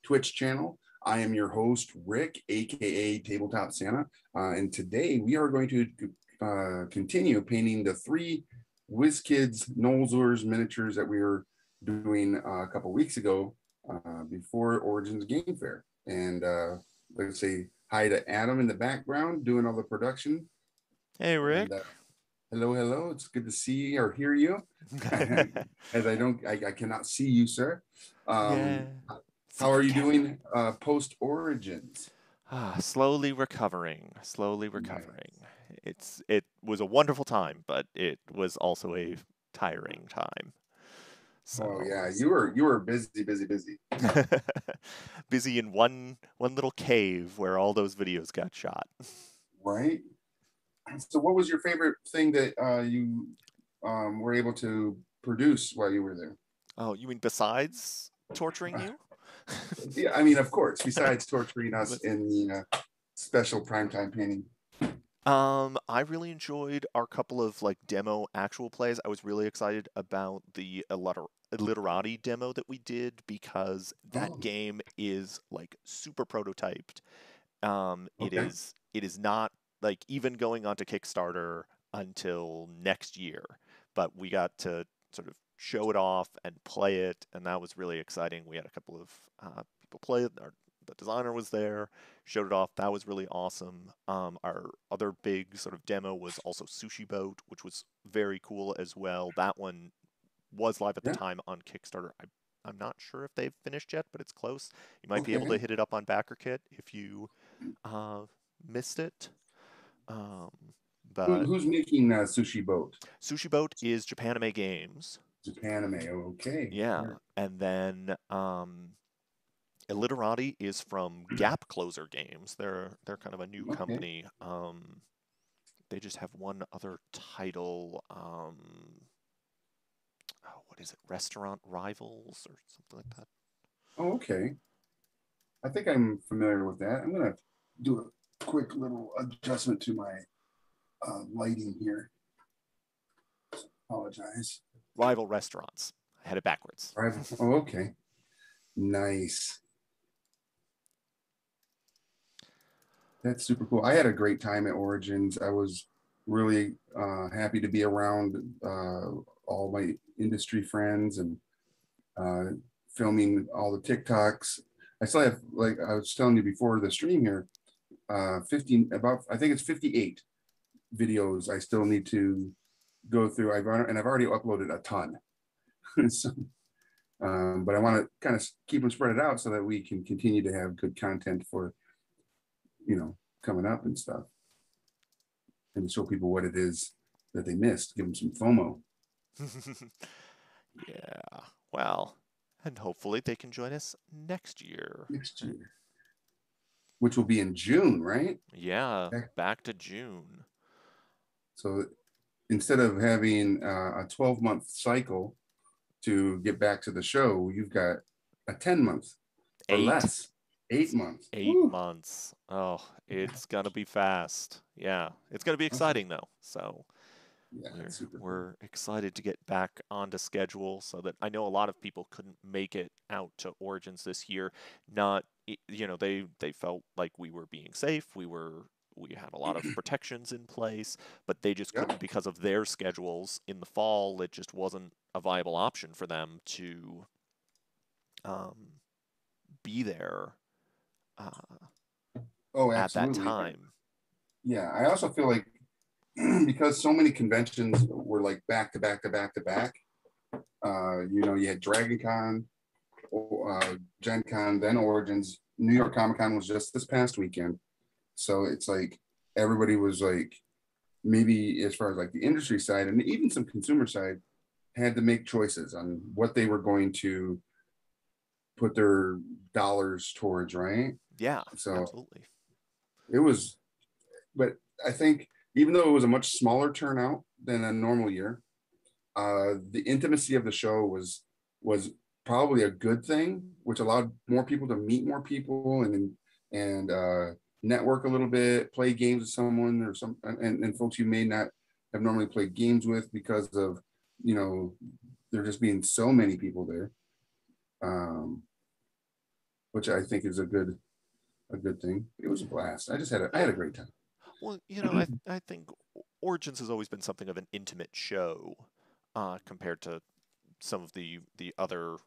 Twitch channel. I am your host, Rick, aka Tabletop Santa, and today we are going to continue painting the 3 WizKids Nolzur's miniatures that we were doing a couple weeks ago before Origins Game Fair. And let's say hi to Adam in the background doing all the production. Hey, Rick. And, hello. It's good to see or hear you. As I cannot see you, sir. Yeah. How are you doing post Origins? Slowly recovering. Nice. It was a wonderful time, but it was also a tiring time. So Oh yeah, you were busy. busy in one little cave where all those videos got shot. Right. So what was your favorite thing that you were able to produce while you were there? Oh, you mean besides torturing you? Yeah, I mean, of course, besides torturing us But- in the special primetime painting. I really enjoyed our couple of like demo actual plays. I was really excited about the Illiterati demo that we did because that game is like super prototyped. Okay. It is not like even going onto Kickstarter until next year, but we got to sort of show it off and play it, and that was really exciting. We had a couple of people play it. The designer was there, showed it off. That was really awesome. Our other big sort of demo was also Sushi Boat, which was very cool as well. That one was live at the Yeah. time on Kickstarter. I'm not sure if they've finished yet, but it's close. You might be able to Okay. hit it up on BackerKit if you missed it. But Who's making Sushi Boat? Sushi Boat is Japanime Games. Japanime. Okay. Yeah, and then Illiterati is from Gap Closer Games. They're kind of a new Okay. company. They just have one other title. What is it? Restaurant Rivals or something like that. Oh, okay. I think I'm familiar with that. I'm gonna do a quick little adjustment to my lighting here. Apologize. Rival Restaurants. I had it backwards. Oh, okay. Nice. That's super cool. I had a great time at Origins. I was really happy to be around all my industry friends and filming all the TikToks. I still have, like I was telling you before the stream here, 15, about, I think it's 58 videos I still need to go through. I've already uploaded a ton. So, but I want to kind of keep them spread it out so that we can continue to have good content for, coming up and stuff, and to show people what it is that they missed, give them some FOMO. Yeah. Well, and hopefully they can join us next year. Next year, which will be in June, right? Yeah, back to June. So instead of having a 12-month cycle to get back to the show, you've got a 10-month or less. 8 months. 8 months. Oh, it's gonna be fast. Yeah, it's gonna be exciting though. So yeah, we're excited to get back onto schedule so that I know a lot of people couldn't make it out to Origins this year. Not, they felt like we were being safe. We had a lot of protections in place, but they just couldn't because of their schedules in the fall. It just wasn't a viable option for them to be there at that time. Yeah, I also feel like because so many conventions were like back to back to back to back. You had Dragon Con, Gen Con, then Origins. New York Comic Con was just this past weekend. So it's like everybody was like, maybe as far as like the industry side and even some consumer side, had to make choices on what they were going to put their dollars towards, right? Yeah, so absolutely. It was, but I think even though it was a much smaller turnout than a normal year, the intimacy of the show was probably a good thing, which allowed more people to meet more people and network a little bit, play games with someone or some and folks you may not have normally played games with because of there just being so many people there. which I think is a good thing. It was a blast. I had a great time. Well, you know, I think Origins has always been something of an intimate show, compared to some of the other,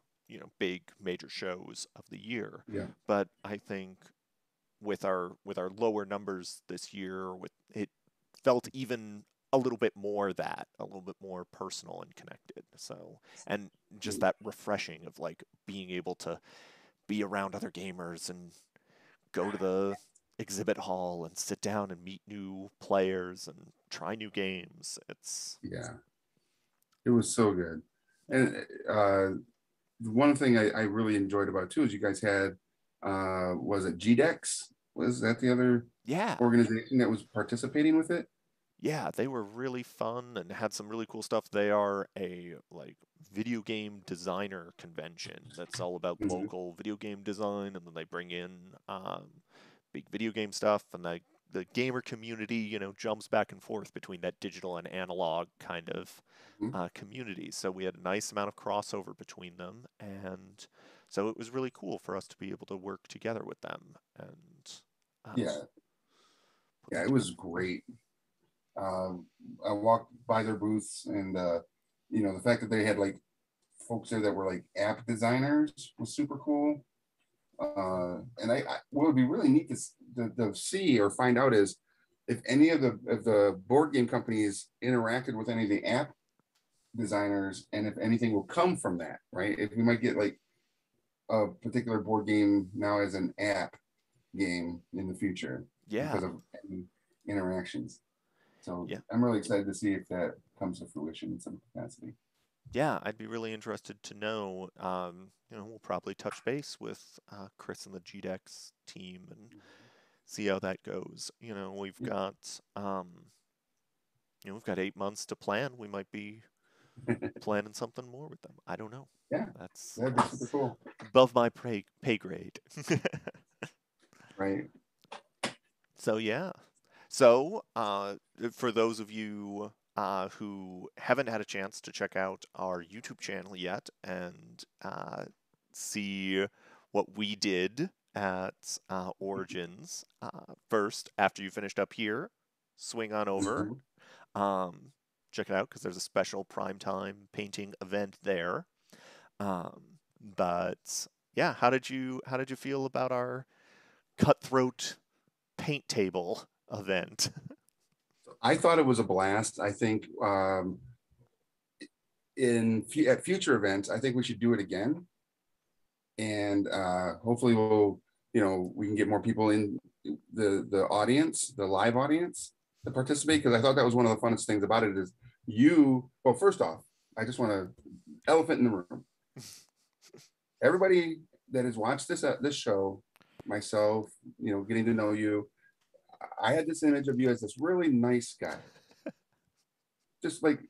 big major shows of the year. Yeah, But I think with our lower numbers this year, with it felt even a little bit more that, a little bit more personal and connected. So, and just that refreshing of like being able to be around other gamers and go to the exhibit hall and sit down and meet new players and try new games. It's yeah, it was so good. And one thing I really enjoyed about it too is you guys had was it GDEX? Was that the other yeah, organization that was participating with it? yeah, they were really fun and had some really cool stuff. They are a like video game designer convention that's all about Mhm. local video game design, and then they bring in big video game stuff, and the gamer community, jumps back and forth between that digital and analog kind of Mhm. community. So we had a nice amount of crossover between them, and so it was really cool for us to be able to work together with them and Yeah, put yeah, that it was together. great. I walked by their booths, and the fact that they had like folks there that were like app designers was super cool. And what would be really neat to see or find out is if any of the board game companies interacted with any of the app designers, and if anything will come from that, right? If we might get like a particular board game now as an app game in the future Yeah, because of any interactions. So yeah. I'm really excited to see if that comes to fruition in some capacity. Yeah, I'd be really interested to know. We'll probably touch base with Chris and the GDEX team and see how that goes. We've got 8 months to plan. We might be planning something more with them. I don't know. Yeah, That's that'd be super cool. above my pay grade. Right. So yeah. So for those of you who haven't had a chance to check out our YouTube channel yet and see what we did at Origins, first, after you finished up here, swing on over, Mhm. um, check it out because there's a special primetime painting event there. Um, but yeah, how did you feel about our cutthroat paint table event? I thought it was a blast. I think at future events, I think we should do it again, and hopefully we can get more people in the audience, the live audience, to participate, because I thought that was one of the funnest things about it is well, first off, I just want to elephant in the room. Everybody that has watched this show, myself, getting to know you, I had this image of you as this really nice guy, just like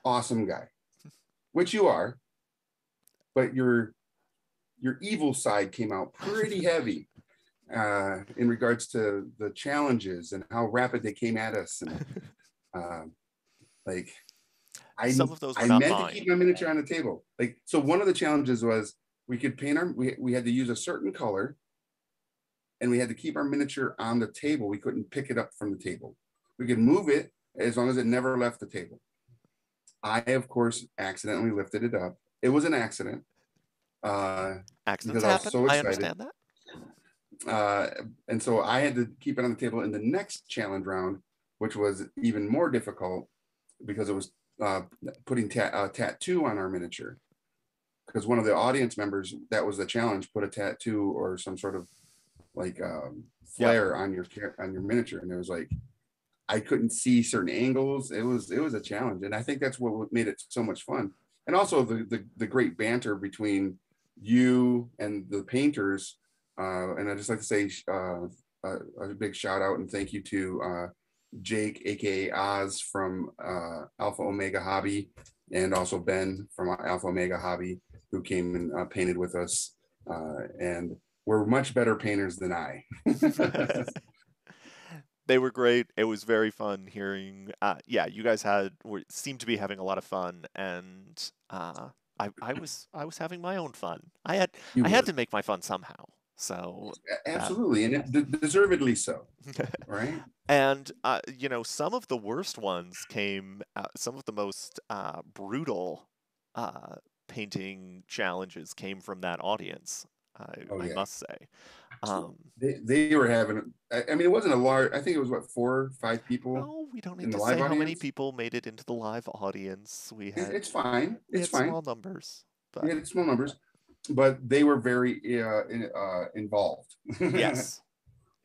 awesome guy, which you are, but your evil side came out pretty heavy in regards to the challenges and how rapid they came at us, and uh, like I Some of those were I not meant to mine. keep my miniature on the table. Like, so one of the challenges was we could paint we had to use a certain color, and we had to keep our miniature on the table. We couldn't pick it up from the table. We could move it as long as it never left the table. I, of course, accidentally lifted it up. It was an accident uh, Accidents because I was happen. so I excited. understand that. Uh, and so I had to keep it on the table in the next challenge round, which was even more difficult because it was putting a tattoo on our miniature. Because one of the audience members, that was the challenge, put a tattoo or some sort of like Yep. flare on your miniature, and it was like I couldn't see certain angles. It was a challenge, and I think that's what made it so much fun. And also the great banter between you and the painters. And I just like to say a big shout out and thank you to Jake, aka Oz from Alpha Omega Hobby, and also Ben from Alpha Omega Hobby, who came and painted with us, and were much better painters than I. They were great. It was very fun hearing. Yeah, you guys seemed to be having a lot of fun, and I was having my own fun. I had You I had were. to make my fun somehow. So that Absolutely, and deservedly so, right? and you know, some of the worst ones came some of the most brutal uh, painting challenges came from that audience, Oh I yeah, must say. um, they were having. I mean, it wasn't a large. I think it was what, 4 or 5 people oh, we don't in need the to live say how many audience. people made it into the live audience. It's fine. We It's had fine. small numbers, We but had small numbers, but they were very involved. yes.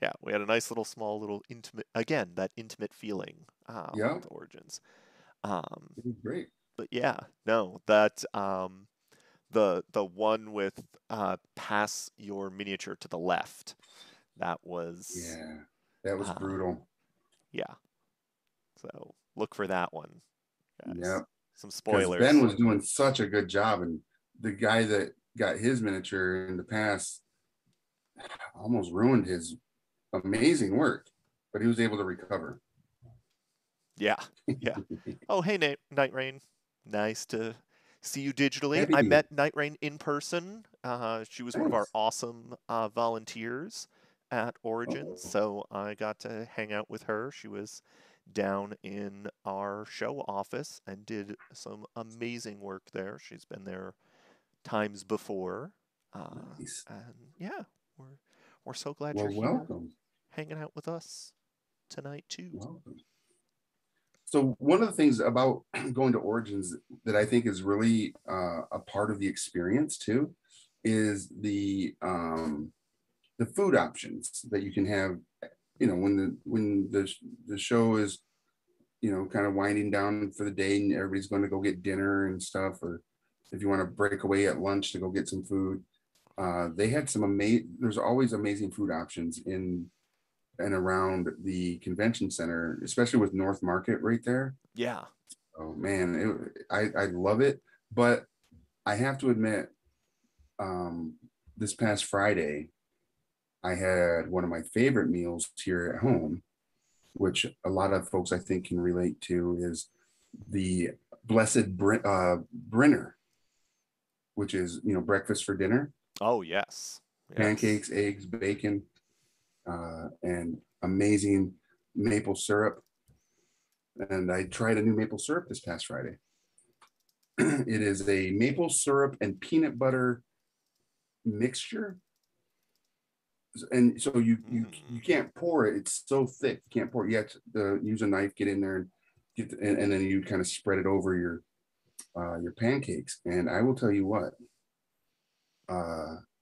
Yeah, we had a nice little small little intimate, again, that intimate feeling Yeah, with Origins. Um, it was great. but yeah, no, that the one with pass your miniature to the left, that was Yeah, that was uh, brutal. yeah. So look for that one, Yeah, guys. Some because Ben spoilers. was doing such a good job, and the guy that got his miniature in the past almost ruined his amazing work, but he was able to recover. Yeah, yeah. Oh, hey, Night Rain. Nice to see you digitally. Happy I to meet. met Night Rain in person. She was one of our Nice. awesome volunteers at Origins, Oh, so I got to hang out with her. She was down in our show office and did some amazing work there. She's been there times before, nice. and yeah, we're we're so glad you're Well, here, welcome. hanging out with us tonight too. Welcome. So one of the things about going to Origins that I think is really a part of the experience too is the food options that you can have. You know, when the show is, you know, kind of winding down for the day and everybody's going to go get dinner and stuff, or if you want to break away at lunch to go get some food, they had some amazing. There's always amazing food options in and around the convention center, especially with North Market right there. Yeah. Oh man, I love it, but I have to admit, um, this past Friday, I had one of my favorite meals here at home, which a lot of folks I think can relate to, is the blessed Brinner, which is, you know, breakfast for dinner, Oh, yes. Yes. pancakes, eggs, bacon, and amazing maple syrup. And I tried a new maple syrup this past Friday. It is a maple syrup and peanut butter mixture, and so you Mm. can't pour it. It's so thick, you can't pour it. You have to use a knife, get in there, and and then you kind of spread it over your pancakes. And I will tell you what,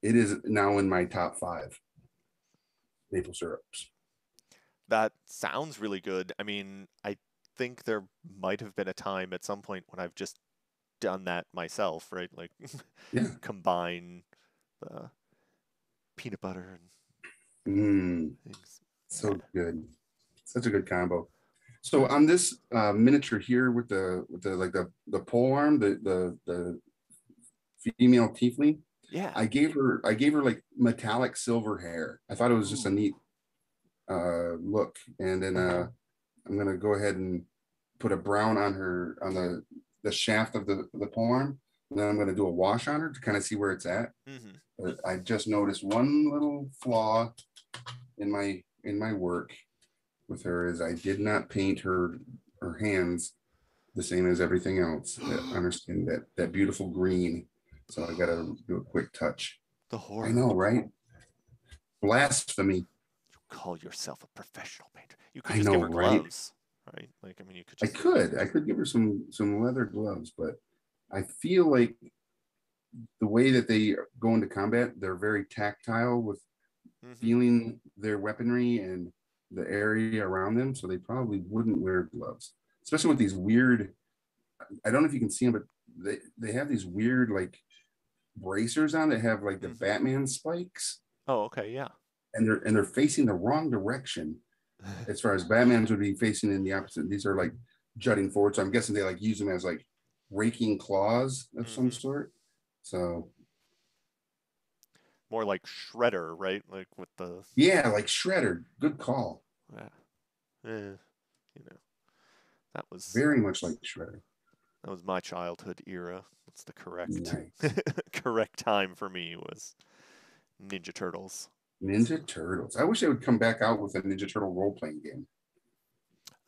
it is now in my top 5 maple syrups. That sounds really good. I mean, I think there might have been a time at some point when I've just done that myself, right? Like Yeah. combine the peanut butter and Mm, things. Yeah. so good, such a good combo. So Uh, on this miniature here with the like the pole arm, the female tiefling, yeah. I gave her like metallic silver hair. I thought it was just a Ooh. neat look. And then I'm gonna go ahead and put a brown on her on the shaft of the pole arm. And then I'm gonna do a wash on her to kind of see where it's at. Mm-hmm. But I just noticed one little flaw in my work with her is I did not paint her hands the same as everything else. That understand that beautiful green. So I gotta do a quick touch. The I horror. know, right? Blasphemy. You call yourself a professional painter. You could I just give know, her right? gloves, right? Like, I mean, you could I just. could. I could give her some leather gloves, but I feel like the way that they go into combat, they're very tactile with Mm-hmm. feeling their weaponry and the area around them. So they probably wouldn't wear gloves, especially with these weird. I don't know if you can see them, but they have these weird like bracers on that have like the Mm-hmm. Batman spikes, Oh, okay, yeah. and they're facing the wrong direction as far as Batman's would be facing in the opposite. These are like jutting forward, so I'm guessing they like use them as like raking claws of some Mm-hmm. sort. So More like Shredder, right? Like with the. yeah, like Shredder. Good call. Yeah. Eh, you know, that was Very much like Shredder. that was my childhood era. That's the correct Nice. correct time for me was Ninja Turtles. Ninja Turtles. I wish they would come back out with a Ninja Turtle role playing game.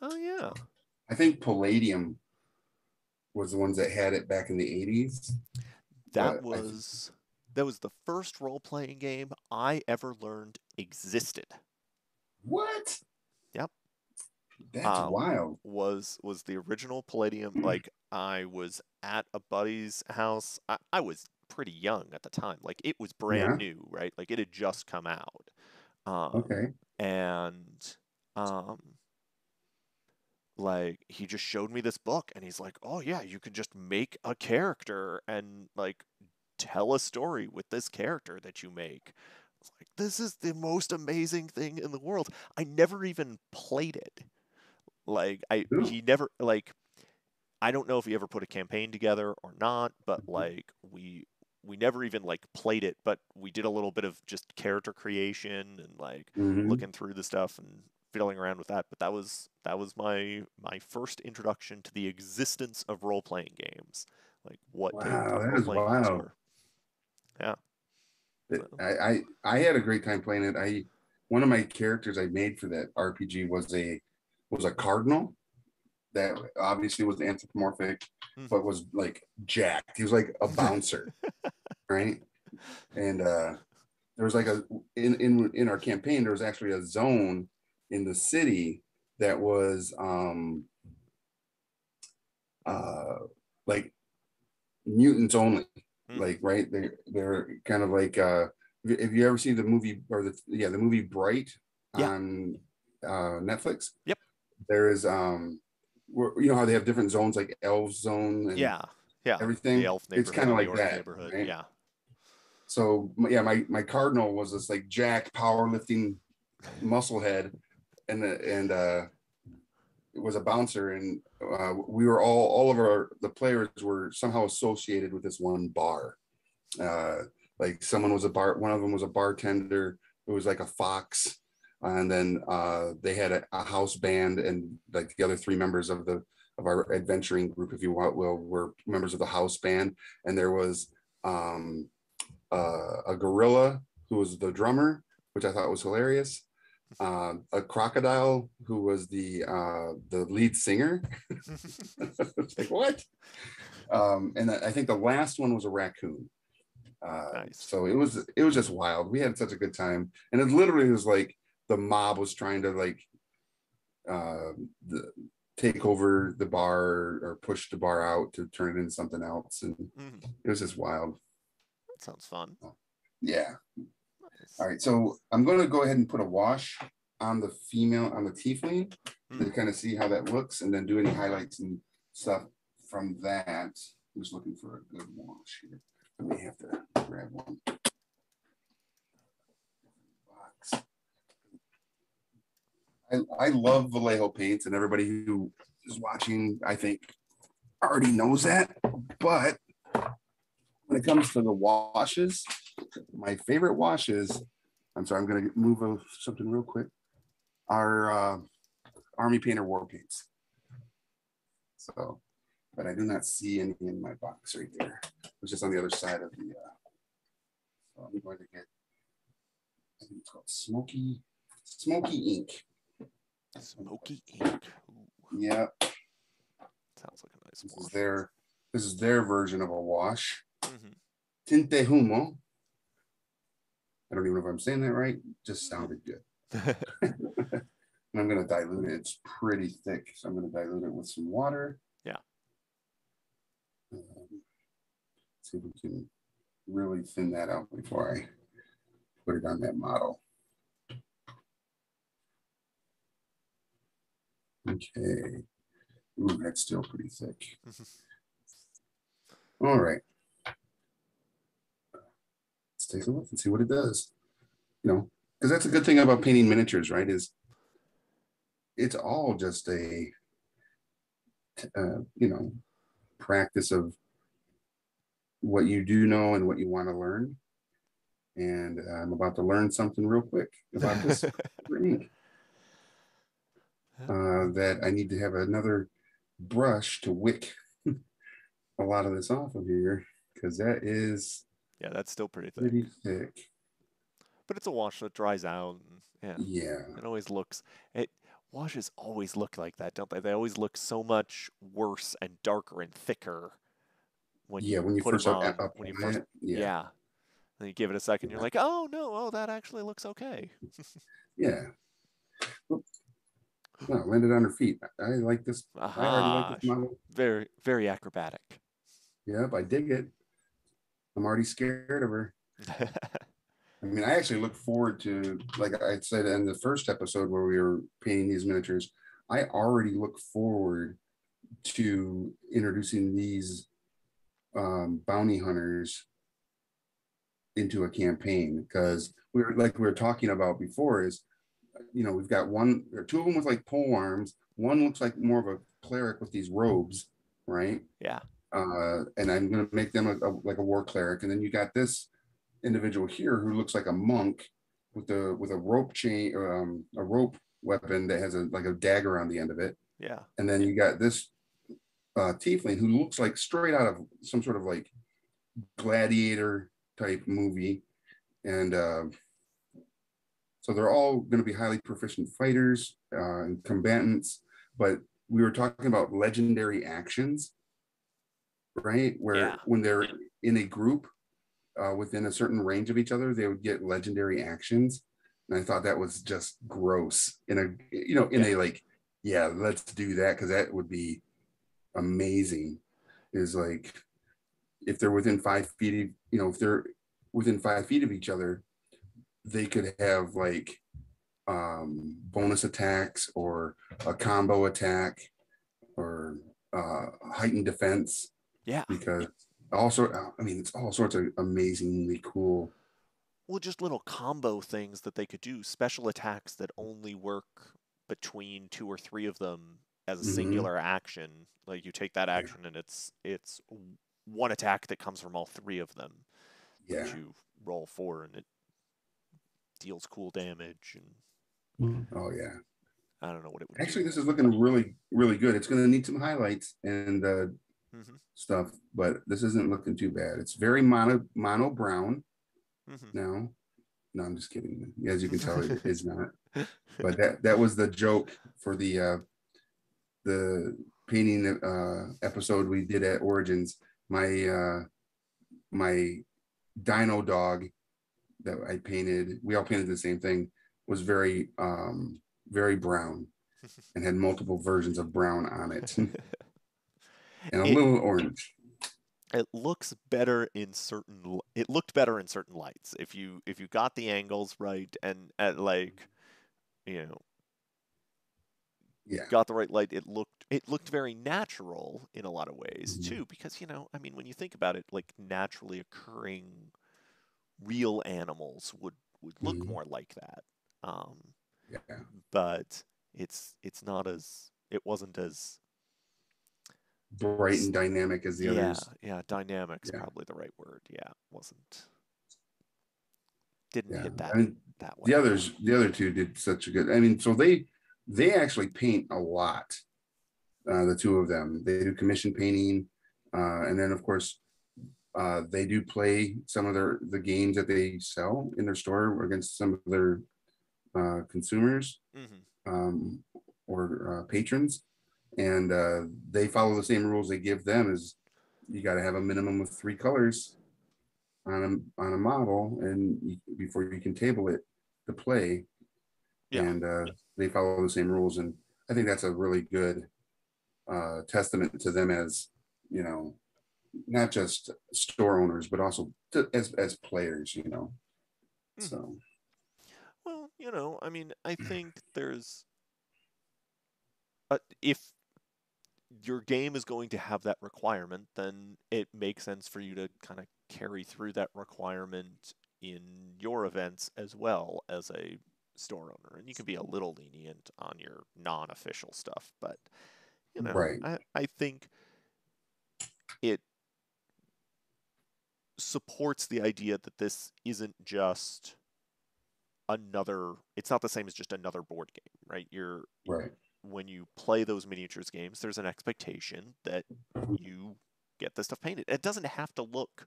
Oh yeah. I think Palladium was the ones that had it back in the 80s. That But was that was the first role-playing game I ever learned existed. what? Yep. That's Uh, wild. was the original Palladium. Like I was at a buddy's house. I was pretty young at the time. Like it was brand Yeah. new, right? Like it had just come out. Okay. And um, like he just showed me this book and he's like, "Oh yeah, you can just make a character and like tell a story with this character that you make." I was like, "This is the most amazing thing in the world." I never even played it. Like Cool. he never like I don't know if he ever put a campaign together or not, but like we never even like played it, but we did a little bit of just character creation and like Mm-hmm. looking through the stuff and fiddling around with that. But that was my first introduction to the existence of role playing games, like what Wow, that role is playing games wild. were. Yeah. So, I had a great time playing it. I One of my characters I made for that RPG was a cardinal that obviously was anthropomorphic, mhm. but was like jacked. He was like a bouncer, right? And there was like a in our campaign there was actually a zone in the city that was uh like mutants only, Mhm. like right, they're kind of like if you ever see the movie or the movie Bright Yeah. on Netflix, Yep. there is you know how they have different zones like elf zone and Yeah. Yeah. The everything. elf It's neighborhood kind of and the like orc that, neighborhood. right? Yeah. So yeah, my cardinal was this like jack powerlifting muscle head, and it was a bouncer, and we were all of the players were somehow associated with this one bar. Uh, like someone was a bar, one of them was a bartender. It was like a fox, and then they had a house band, and like the other three members of our adventuring group, if you want, will were members of the house band, and there was um, a gorilla who was the drummer, which I thought was hilarious. A crocodile who was the lead singer. It's like what? And I think the last one was a raccoon. Nice. So it was just wild. We had such a good time, and it literally was like the mob was trying to like uh, the, take over the bar or push the bar out to turn it into something else, and Mhm. it was just wild. That sounds fun. Yeah. All Nice. right, so I'm going to go ahead and put a wash on the tiefling to Mhm. kind of see how that looks, and then do any highlights and stuff from that. I'm just looking for a good wash here. I may have to grab one box. I love Vallejo paints, and everybody who is watching, I think, already knows that. But when it comes to the washes, my favorite washes, I'm sorry, I'm going to move something real quick, are Army Painter War Paints. So, but I do not see any in my box right there. It's just on the other side of the. So I'm going to get. I think it's called Smoky Ink. Smoky ink. Ooh, Yeah, sounds like a nice this is wash. their this is their version of a wash. Mhm. Tinte Humo. I don't even know if I'm saying that right. Just sounded good. And I'm going to dilute it. It's pretty thick, so I'm going to dilute it with some water. Yeah. See if we can really thin that out before I put it on that model. Okay. Ooh, that's still pretty thick. All right. Let's take a look and see what it does. You know, because that's a good thing about painting miniatures, right? Is it's all just a practice of what you do know and what you want to learn. And I'm about to learn something real quick about this ink. That I need to have another brush to wick a lot of this off of here because that is Yeah, that's still pretty thick. pretty thick. but it's a wash that dries out. And, yeah, Yeah. it always looks. It washes always look like that, don't they? They always look so much worse and darker and thicker when Yeah. you When you put them first on. When you apply first, it. Yeah. yeah, then you give it a second, you're Yeah. like, oh no, oh that actually looks okay. Yeah. Well, no, landed on her feet. I like this. I already like Aha, this model. very very acrobatic. Yep, I dig it. I'm already scared of her. I mean, I actually look forward to, like I said in the first episode where we were painting these miniatures, I already look forward to introducing these bounty hunters into a campaign because we were talking about before is, we've got one or two of them with like pole arms. One looks like more of a cleric with these robes, right? Yeah, And I'm going to make them like a war cleric. And then you got this individual here who looks like a monk with a rope chain, a rope weapon that has a like a dagger on the end of it. yeah, And then you got this tiefling who looks like straight out of some sort of like gladiator type movie. And so they're all going to be highly proficient fighters and combatants. But we were talking about legendary actions, right? yeah, Where when they're in a group within a certain range of each other, they would get legendary actions. And I thought that was just gross in a, in yeah, a like, yeah, let's do that because that would be amazing. Is like if they're within 5 feet, if they're within 5 feet of each other, they could have like bonus attacks or a combo attack or heightened defense yeah. because also, I mean, it's all sorts of amazingly cool. Well, just little combo things that they could do, special attacks that only work between two or three of them as a Mm-hmm. singular action. Like you take that Yeah, action and it's one attack that comes from all three of them, yeah. but you roll four and it deals cool damage and Oh yeah. I don't know what it would Actually, do, this is but looking really, really good. It's going to need some highlights and hmm stuff, but this isn't looking too bad. It's very mono brown now. No, I'm just kidding. As you can tell, it is not. But that was the joke for the painting episode we did at Origins. My dino dog that I painted, we all painted the same thing, was very brown and had multiple versions of brown on it and a it little orange. it looks better in it looked better in certain lights if you got the angles right and at like you know Yeah. got the right light, it looked very natural in a lot of ways Mhm. too. Because I mean, when you think about it, like naturally occurring real animals would look Mhm. more like that. Um, Yeah. but it's not as it wasn't as Bright and dynamic as the yeah, others. yeah, dynamic's Yeah. probably the right word. Yeah, wasn't didn't Yeah. hit I mean, that the way. others, the other two did such a good. I mean, so they actually paint a lot. The two of them, they do commission painting, and then of course they do play some of the games that they sell in their store against some of their consumers Hmm. um, or patrons, and they follow the same rules they give them. Is you got to have a minimum of 3 colors on a model, and before you can table it to play, Yeah. and they follow the same rules. And I think that's a really good testament to them as you know not just store owners but also as players. Hmm. So Well, I mean, I think there's if your game is going to have that requirement, then it makes sense for you to kind of carry through that requirement in your events as well as a store owner. And you can be a little lenient on your non-official stuff, but right. I think it supports the idea that this isn't just it's not the same as just another board game, right? Right. When you play those miniatures games, there's an expectation that you get the stuff painted. It doesn't have to look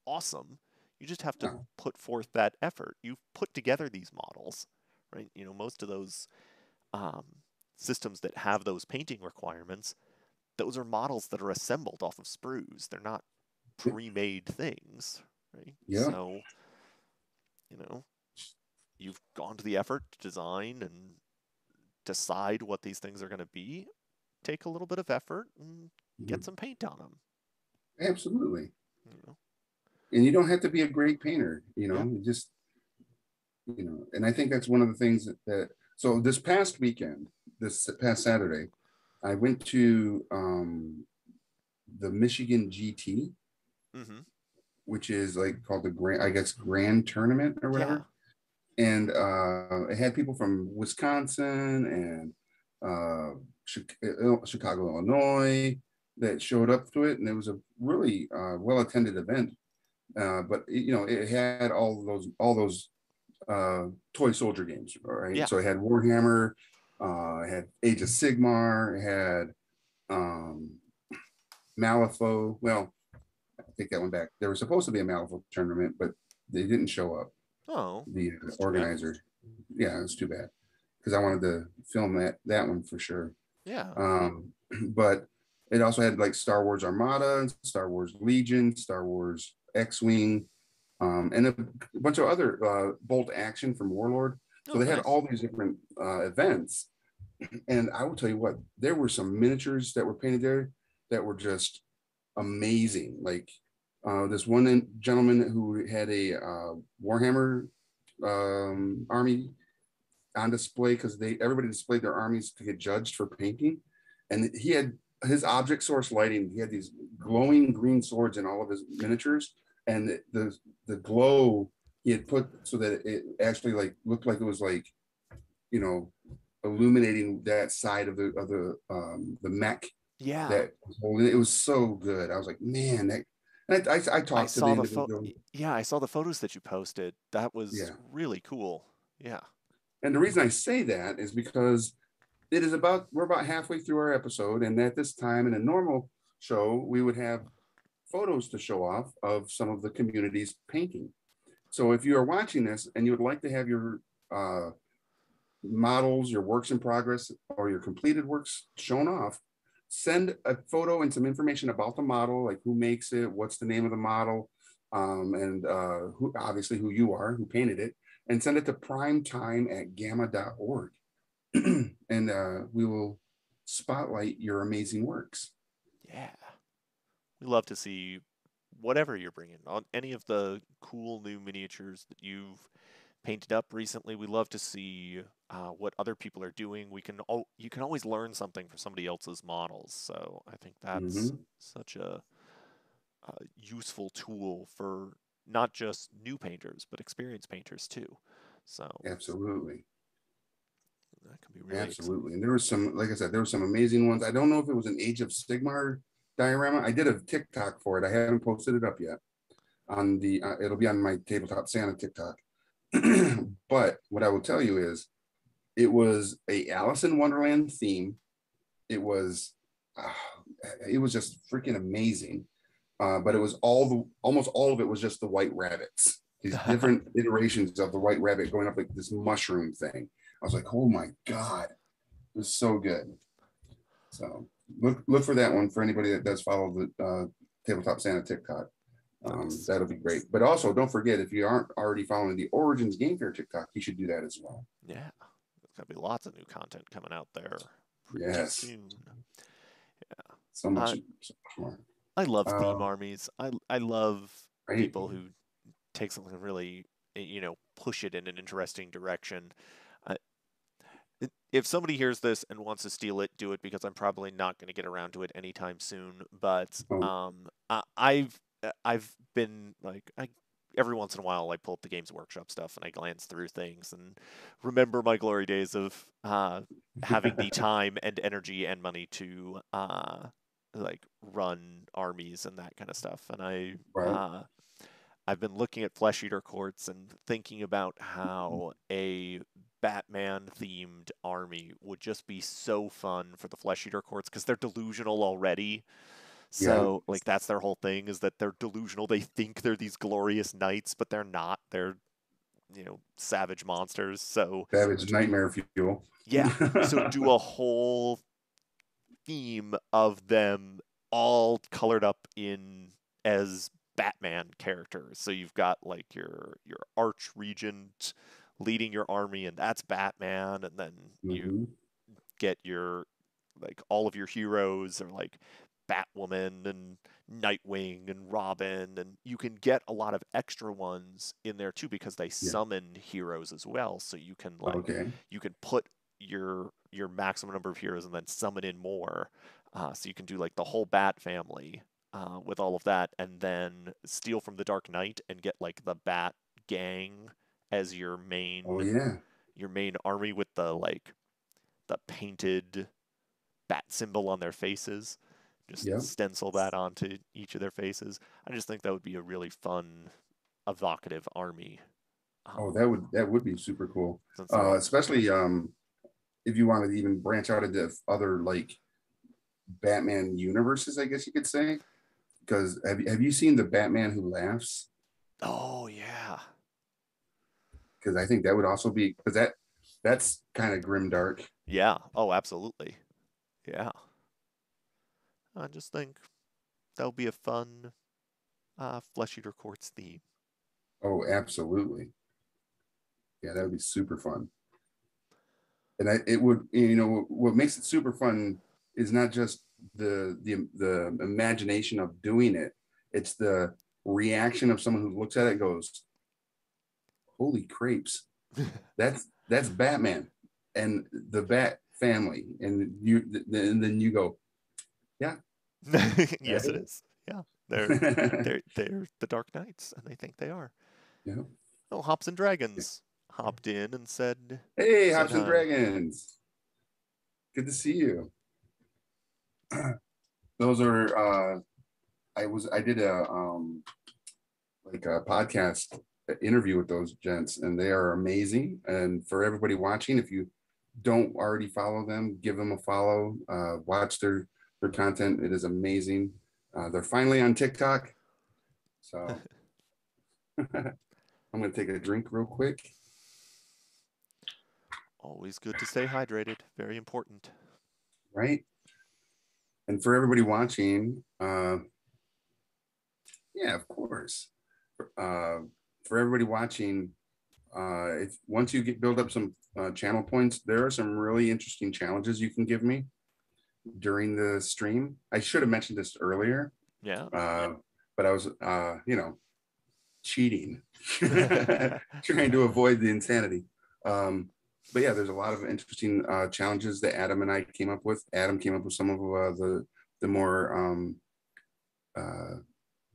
awesome. You just have to No. put forth that effort. You've put together these models, right? Most of those um, systems that have those painting requirements, those are models that are assembled off of sprues. They're not pre-made things, right? Yeah. So, you know, you've gone to the effort to design and decide what these things are going to be. Take a little bit of effort and get Mhm. some paint on them. Absolutely. You know? And you don't have to be a great painter, Yeah. you just, and I think that's one of the things so this past weekend, this past Saturday, I went to the Michigan GT, Mm-hmm. which is like called the Grand, I guess, Grand Tournament or Yeah. whatever. And it had people from Wisconsin and Chicago, Illinois that showed up to it. And it was a really well attended event. But it had all those toy soldier games, right? Yeah. So it had Warhammer, it had Age of Sigmar, it had um, Malifaux. Well, I take that one back. There was supposed to be a Malifaux tournament, but they didn't show up. Oh, The that's too bad. organizer. Yeah, it's too bad because I wanted to film that one for sure. Yeah. But it also had like Star Wars Armada, Star Wars Legion, Star Wars X-wing, and a bunch of other bolt action from Warlord. So Oh, they had nice. all these different events, and I will tell you what, there were some miniatures that were painted there that were just amazing. Like this one gentleman who had a Warhammer army on display because everybody displayed their armies to get judged for painting, and he had his object source lighting. He had these glowing green swords in all of his miniatures, and the glow he had put so that it actually like looked like it was like you know illuminating that side of the mech Yeah. that it was so good. I was like, man, that. And I I talked to the saw individual. yeah, I saw the photos that you posted. That was Yeah. really cool. Yeah. And the reason I say that is because we're about halfway through our episode, and at this time in a normal show we would have photos to show off of some of the community's painting. So if you are watching this and you would like to have your models, your works in progress, or your completed works shown off, send a photo and some information about the model, like who makes it, what's the name of the model, and who obviously who you are, who painted it, and send it to primetime@gamma.org. And we will spotlight your amazing works. Yeah. We love to see whatever you're bringing on any of the cool new miniatures that you've painted up recently. We love to see what other people are doing. You can always learn something from somebody else's models. So I think that's Mm-hmm. such a useful tool for not just new painters but experienced painters too. So Absolutely. that can be really exciting. Absolutely. And there was some, like I said, there were some amazing ones. I don't know if it was an Age of Sigmar diorama. I did a TikTok for it. I haven't posted it up yet it'll be on my Tabletop Santa TikTok. But what I will tell you is it was a Alice in Wonderland theme. It was, uh, it was just freaking amazing. But it was almost all of it was just the white rabbits, these different iterations of the white rabbit going up like this mushroom thing. I was like, oh my God, it was so good. So look for that one for anybody that does follow the Tabletop Santa TikTok. Nice. That'll be great. But also, don't forget, if you aren't already following the Origins Game Fair TikTok, you should do that as well. Yeah. There's gonna be lots of new content coming out there pretty Yes, soon. Yeah. so much, I so much more. I love theme Uh, armies. I love right? people who take something and really push it in an interesting direction. I, if somebody hears this and wants to steal it, do it because I'm probably not going to get around to it anytime soon. But Oh, I've been like every once in a while I pull up the Games Workshop stuff and I glance through things and remember my glory days of having the time and energy and money to like run armies and that kind of stuff. And right. I've been looking at Flesh Eater Courts and thinking about how a Batman themed army would just be so fun for the Flesh Eater Courts because they're delusional already. Yeah. So like that's their whole thing, is that they're delusional. They think they're these glorious knights, but they're not. They're, savage monsters. So Savage nightmare fuel. yeah, so do a whole theme of them all colored up in as Batman characters. So you've got like your arch regent leading your army, and that's Batman, and then you Hmm. get your like all of your heroes are like Batwoman and Nightwing and Robin, and you can get a lot of extra ones in there too because they Yeah. summon heroes as well. So Okay. you can put your maximum number of heroes and then summon in more. So you can do like the whole Bat family with all of that, and then steal from the Dark Knight and get like the Bat gang as Oh yeah. your main army with the painted bat symbol on their faces. Just Yep. stencil that onto each of their faces. I just think that would be a really fun, evocative army. Oh, Um, that would be super cool. since they're all Especially if you want to even branch out into other like Batman universes, I guess you could say. Because have you seen the Batman Who Laughs? Oh yeah, Because I think that would also be because that's kind of grim dark. yeah. Oh, absolutely. Yeah. I just think that would be a fun Flesh Eater Courts theme. Oh, absolutely. Yeah, that would be super fun. And it would, what makes it super fun is not just the imagination of doing it. It's the reaction of someone who looks at it and goes, "Holy crapes, that's Batman and the Bat family," and then you go, "Yeah, that Yes, it is." is. Yeah, they're they're the Dark Knights, and they think they are. Yeah. Oh, Hops and Dragons hopped in and Hey, said Hops and hi. Dragons, good to see you. Those are I did a like a podcast interview with those gents, and they are amazing. And for everybody watching, if you don't already follow them, give them a follow. Watch their content; it is amazing. They're finally on TikTok, so I'm gonna take a drink real quick. Always good to stay hydrated. Very important. Right, and for everybody watching, yeah, of course. Uh, for everybody watching, if once you build up some channel points, there are some really interesting challenges you can give me during the stream. I should have mentioned this earlier, Yeah. but I was, cheating, trying to avoid the insanity. Um, but yeah, there's a lot of interesting challenges that Adam and I came up with. Adam came up with some of the more uh,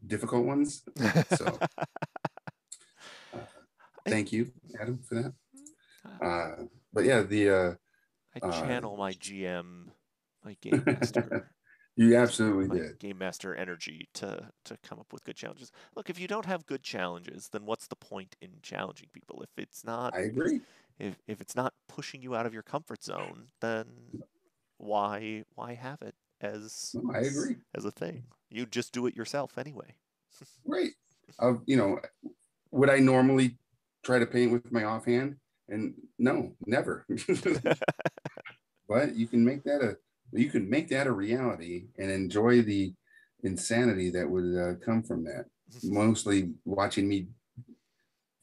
difficult ones. So uh, I, thank you, Adam, for that. I But yeah, the channel my GM, my game master, you absolutely my did. game master energy to come up with good challenges. Look, if you don't have good challenges, then what's the point in challenging people? I agree. If it's not pushing you out of your comfort zone, then why have it No, I agree. as a thing? You just do it yourself anyway. Right. Would I normally try to paint with my offhand? And no, never. But you can make that a reality and enjoy the insanity that would come from that. Mostly watching me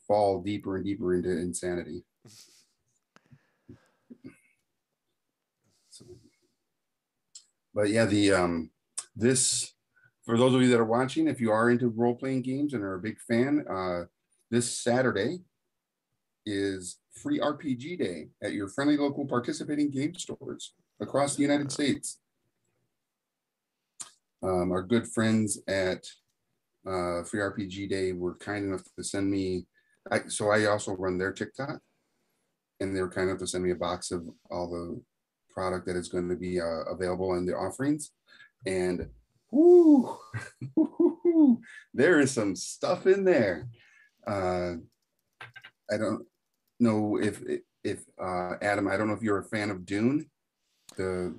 fall deeper and deeper into insanity. So, but yeah, the this for those of you that are watching, if you are into role playing games and are a big fan, this Saturday is free RPG day at your friendly local participating game stores across the United States. Our good friends at Free RPG Day were kind enough to send me. So I also run their TikTok, and they were kind enough to send me a box of all the product that is going to be available in the offerings. And whoo, there is some stuff in there. Uh, I don't know if Adam, I don't know if you're a fan of Dune, the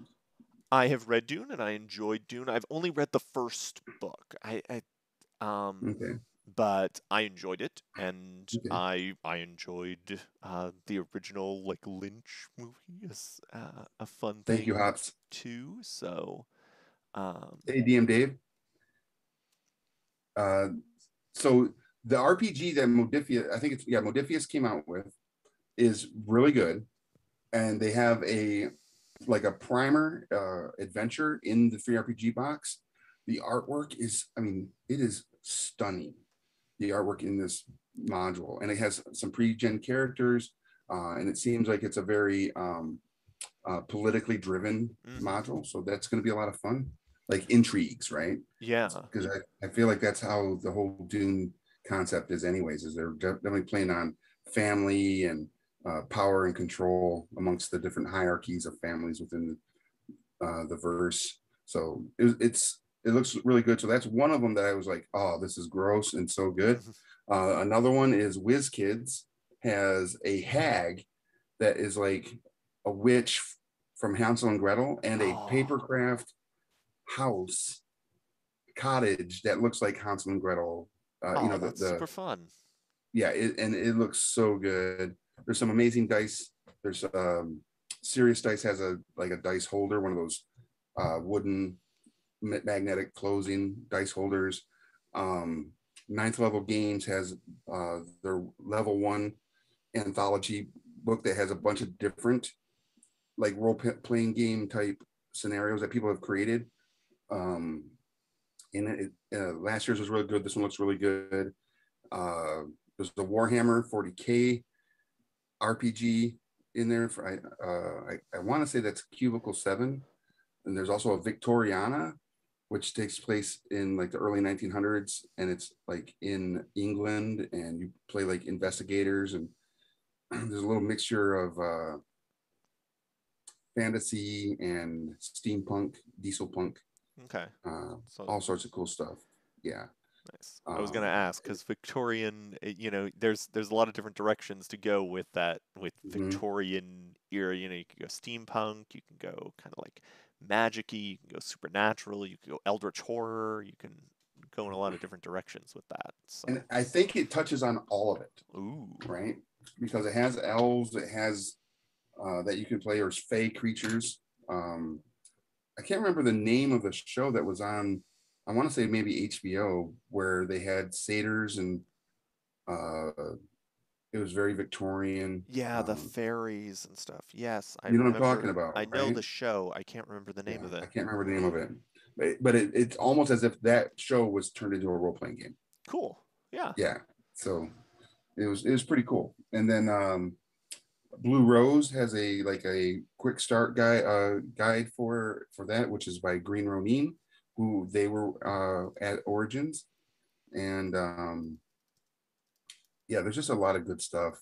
I have read Dune and I enjoyed Dune. I've only read the first book. Um, Okay. but I enjoyed it, and Okay. I enjoyed the original like Lynch movie is a fun Thank you, thing Hops. too. So um, Hey, DM Dave. Uh, so the RPG that Modifius, I think it's, yeah, Modifius came out with is really good. And they have a like a primer adventure in the free RPG box. The artwork is, I mean, it is stunning. The artwork in this module, and it has some pre-gen characters, and it seems like it's a very politically driven mhm. module. So that's going to be a lot of fun, like intrigues, right? Yeah. Because I feel like that's how the whole Dune concept is, anyways. Is they're definitely playing on family and power and control amongst the different hierarchies of families within the verse. So it looks really good. So that's one of them that I was like, oh, this is gross and so good. Mhm. Another one is Whiz Kids has a hag that is like a witch from Hansel and Gretel, and a Oh, papercraft house cottage that looks like Hansel and Gretel. You oh, know, that's super fun. yeah, and it looks so good. There's some amazing dice. There's Serious Dice has a like a dice holder, one of those wooden magnetic closing dice holders. Um, Ninth Level Games has their level one anthology book that has a bunch of different like playing game type scenarios that people have created. Um, and last year's was really good. This one looks really good. There's the Warhammer 40K RPG in there. I want to say that's Cubicle 7. And there's also a Victoriana, which takes place in like the early 1900s. And it's like in England, and you play like investigators. And there's a little mixture of fantasy and steampunk, diesel punk, Okay. So all sorts of cool stuff. Yeah. nice. I was gonna Um, ask because Victorian, there's a lot of different directions to go with that with mhm. Victorian era. You can go steampunk, you can go kind of like magic-y, you can go supernatural, you can go eldritch horror, you can go in a lot of different directions with that. And So, I think it touches on all of it, ooh, right? Because it has elves, it has that you can play, or fey creatures. Um, I can't remember the name of the show that was on. I want to say maybe HBO, where they had satyrs, and uh, it was very Victorian. yeah, the fairies and stuff. Yes, I You know what I'm talking remember. about, I know right? the show. I can't remember the name Yeah, of I it. can't remember the name of it, but it's almost as if that show was turned into a role playing game. Cool. Yeah. Yeah, so it was pretty cool. And then Blue Rose has a like a quick start guide for that, which is by Green Ronin, who they were at Origins, and yeah, there's just a lot of good stuff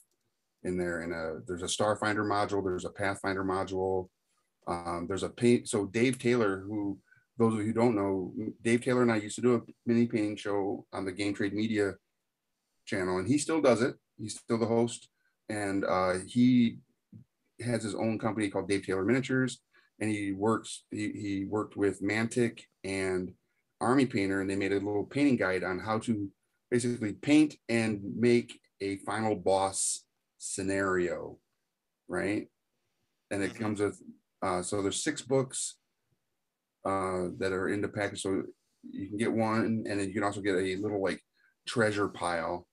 in there. And there's a Starfinder module, there's a Pathfinder module, there's a paint. So Dave Taylor, who those of you who don't know, Dave Taylor and I used to do a mini painting show on the Game Trade Media channel, and he still does it. He's still the host, and he has his own company called Dave Taylor Miniatures, and he worked with Mantic and Army Painter, and they made a little painting guide on how to basically paint and make a final boss scenario, right? And it Mm-hmm. comes with so there's 6 books that are in the package, so you can get one, and then you can also get a little like treasure pile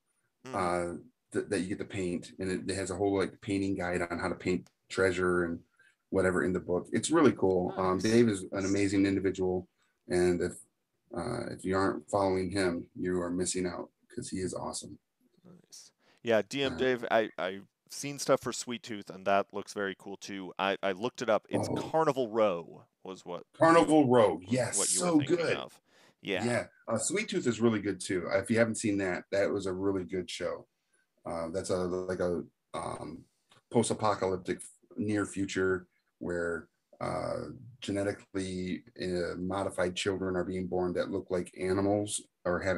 Mm-hmm. uh, that you get to paint, and it has a whole like painting guide on how to paint treasure and whatever in the book. It's really cool. Nice. Dave is an amazing individual, and if you aren't following him, you are missing out because he is awesome. Nice. Yeah, DM Uh, Dave, I've seen stuff for Sweet Tooth, and that looks very cool too. I looked it up. It's oh, Carnival Row was Carnival Row, yes, what you were so thinking good. of. Yeah. Yeah, Sweet Tooth is really good too. If you haven't seen that, that was a really good show. That's a like a um, post-apocalyptic near future where genetically modified children are being born that look like animals or have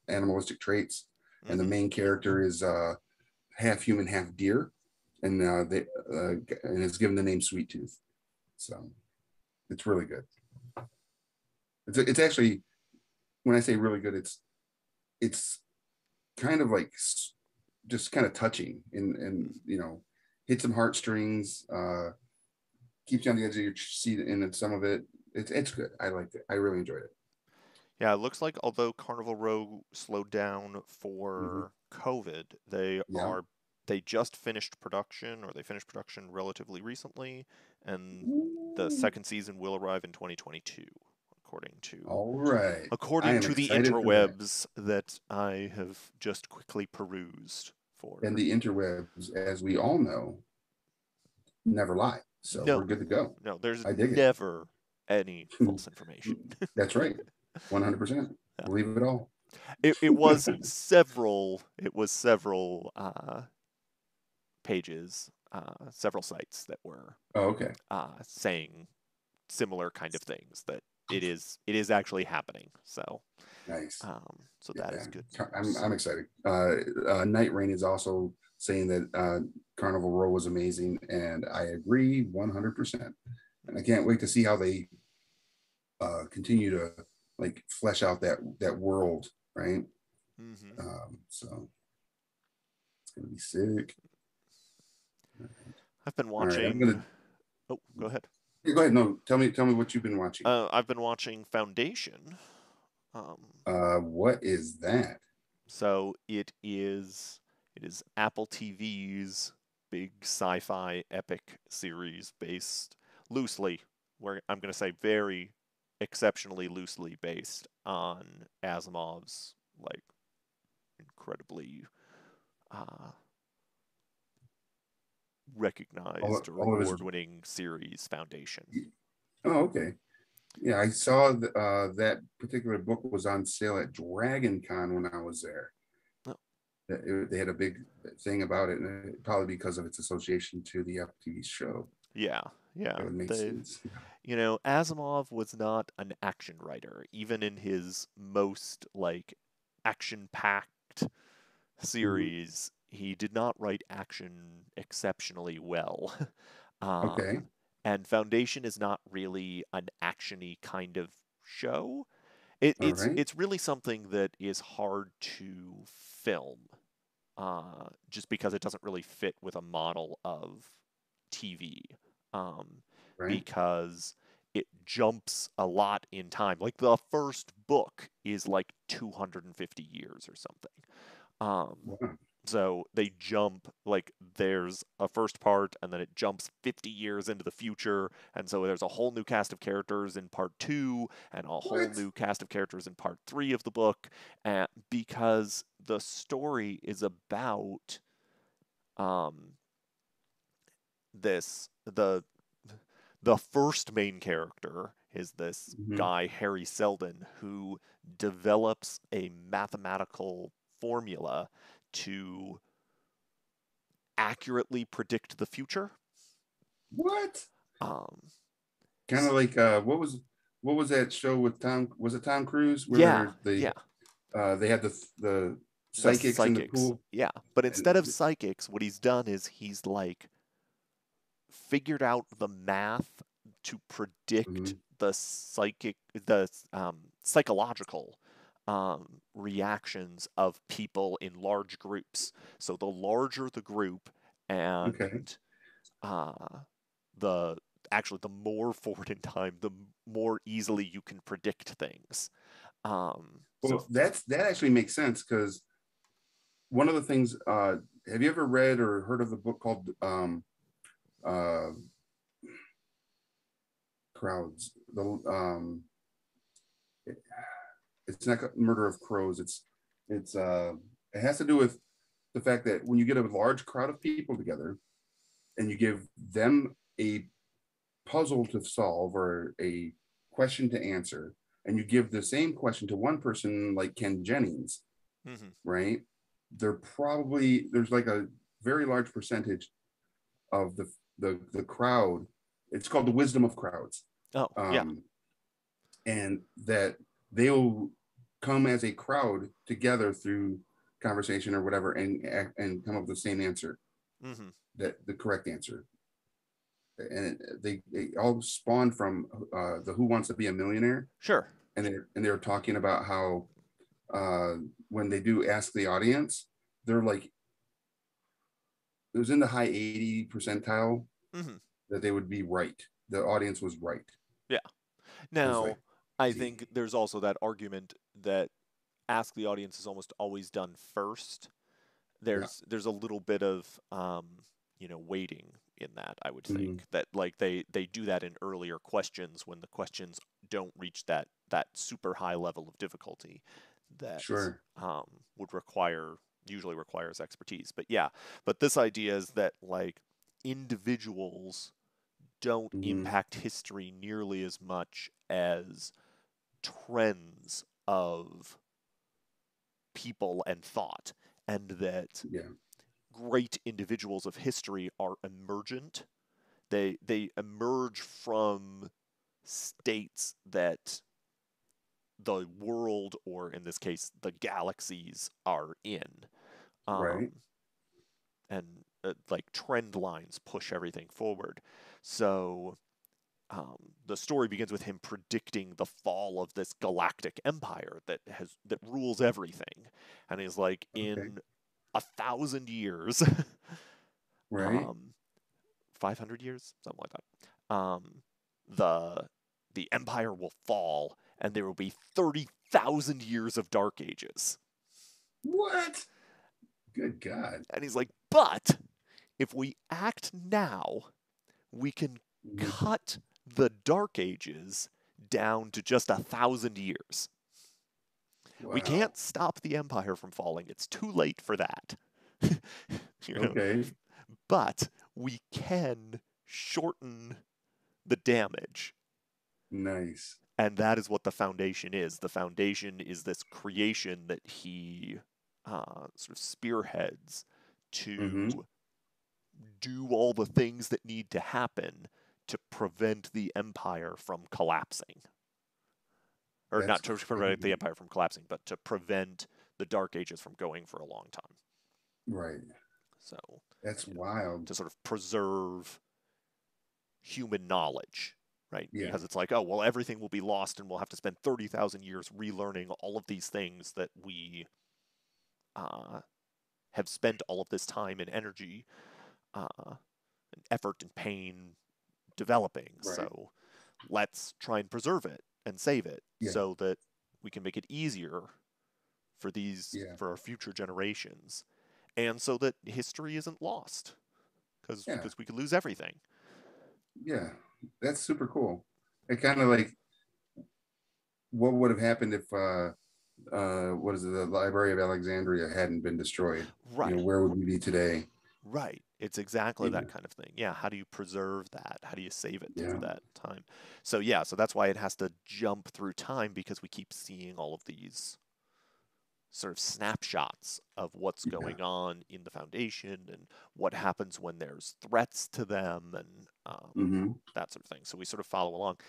animalistic traits, and the Mm-hmm. main character is half human, half deer, and they and is given the name Sweet Tooth. So It's really good. It's actually, when I say really good, it's kind of like just kind of touching and hit some heartstrings, keeps you on the edge of your seat, and then some of it, it's good. I liked it. I really enjoyed it. Yeah, it looks like although Carnival Row slowed down Hmm. for COVID, Yeah. they just finished production, or they finished production relatively recently, and the Ooh. second season will arrive in 2022, according to All right. I according am to the excited for that. interwebs that I have just quickly perused And for. the interwebs, as we all know, never lie. So we're No, good to go. no, there's I dig it. never any false information. That's right. 100%. Yeah. Believe it all. It was several pages, several sites that were Oh, okay. saying similar kind of things, that it is actually happening. Nice. So that Yeah. is good I'm, news. I'm excited. Night Rain is also saying that Carnival Row was amazing, and I agree 100%. And I can't wait to see how they continue to like flesh out that world, right? Hmm. So it's gonna be sick. I've been All right, I'm watching. gonna Oh, go ahead. go ahead. No, tell me what you've been watching. I've been watching Foundation. Um, What is that? so it is Apple TV's big sci-fi epic series based loosely, where I'm going to say very exceptionally loosely based on Asimov's like incredibly uh, recognized or All of his. award-winning series Foundation. Oh, okay. Yeah, I saw that particular book was on sale at Dragon Con when I was there. Oh, They had a big thing about it, and probably because of its association to the FTV show. yeah, yeah. It would make They, sense. Asimov was not an action writer, even in his most like action-packed Mhm. series. He did not write action exceptionally well. Okay. um, and Foundation is not really an actiony kind of show. It, All it's right. it's really something that is hard to film, just because it doesn't really fit with a model of TV, um, Right. because it jumps a lot in time. Like the first book is like 250 years or something. Um, Wow. so they jump, like there's a first part and then it jumps 50 years into the future, and so there's a whole new cast of characters in part 2 and a whole What? new cast of characters in part 3 of the book, because the story is about um this the first main character is this Hmm. guy Harry Seldon, who develops a mathematical formula to accurately predict the future. What? Um, Kind of like what was that show with Tom? Was it Tom Cruise yeah, where yeah, they had the the psychics in the psychics. pool? Yeah, but instead And of psychics, what he's done is he's like figured out the math to predict mhm. the psychological reactions of people in large groups. So the larger the group, Okay. and uh, the actually the more forward in time, the more easily you can predict things. So Well, that actually makes sense because one of the things. Have you ever read or heard of the book called uh, Crowds? It, it's not Murder of Crows. It's it has to do with the fact that when you get a large crowd of people together and you give them a puzzle to solve or a question to answer, and you give the same question to one person like Ken Jennings, mhm. right? There's like a very large percentage of the crowd. It's called the wisdom of crowds, Oh yeah. um, and that they'll come as a crowd together through conversation or whatever and come up with the same answer, Hmm. that the correct answer. and they all spawned from the Who Wants to Be a Millionaire, Sure. and they're talking about how uh, when they do ask the audience, they're like it was in the high 80 percentile Hmm. that they would be right. The audience was right. Yeah. It was like Now, I easy. think there's also that argument that ask the audience is almost always done first. Yeah. There's a little bit of waiting in that. I would think Hmm. that like they do that in earlier questions when the questions don't reach that super high level of difficulty that Sure. um, would require usually requires expertise. But yeah, but this idea is that like individuals don't Hmm. impact history nearly as much as trends of people and thought, and that Yeah. great individuals of history are emergent. They emerge from states that the world, or in this case, the galaxies, are in. Um, Right. and like trend lines push everything forward. So the story begins with him predicting the fall of this galactic empire that rules everything, and he's like, Okay. in 1,000 years, Right. um, 500 years, something like that, the the empire will fall, and there will be 30,000 years of dark ages. What? Good God. And he's like, but if we act now, we can Mhm. cut the dark ages down to just 1,000 years. We Wow. can't stop the empire from falling. It's too late for that. you know, Okay. but we can shorten the damage. Nice. And that is what the foundation is. The foundation is this creation that he sort of spearheads Hmm. to do all the things that need to happen to prevent the empire from collapsing. Or That's not to prevent the crazy. empire from collapsing, but to prevent the Dark Ages from going for a long time. Right. So, That's you know, wild. to sort of preserve human knowledge, right? Yeah. Because it's like, oh, well, everything will be lost and we'll have to spend 30,000 years relearning all of these things that we uh, have spent all of this time and energy, and effort and pain developing. Right. So let's try and preserve it and save it Yeah. so that we can make it easier for these Yeah. for our future generations, and so that history isn't lost Yeah. because we could lose everything. Yeah. That's super cool. It kind of like what would have happened if what is it, the Library of Alexandria hadn't been destroyed? Right. Where would we be today? Right. It's exactly that Yeah. kind of thing. Yeah. How do you preserve that? How do you save it through Yeah. that time? So yeah. So that's why it has to jump through time, because we keep seeing all of these sort of snapshots of what's Yeah. going on in the foundation and what happens when there's threats to them, and Hmm. that sort of thing. So we sort of follow along.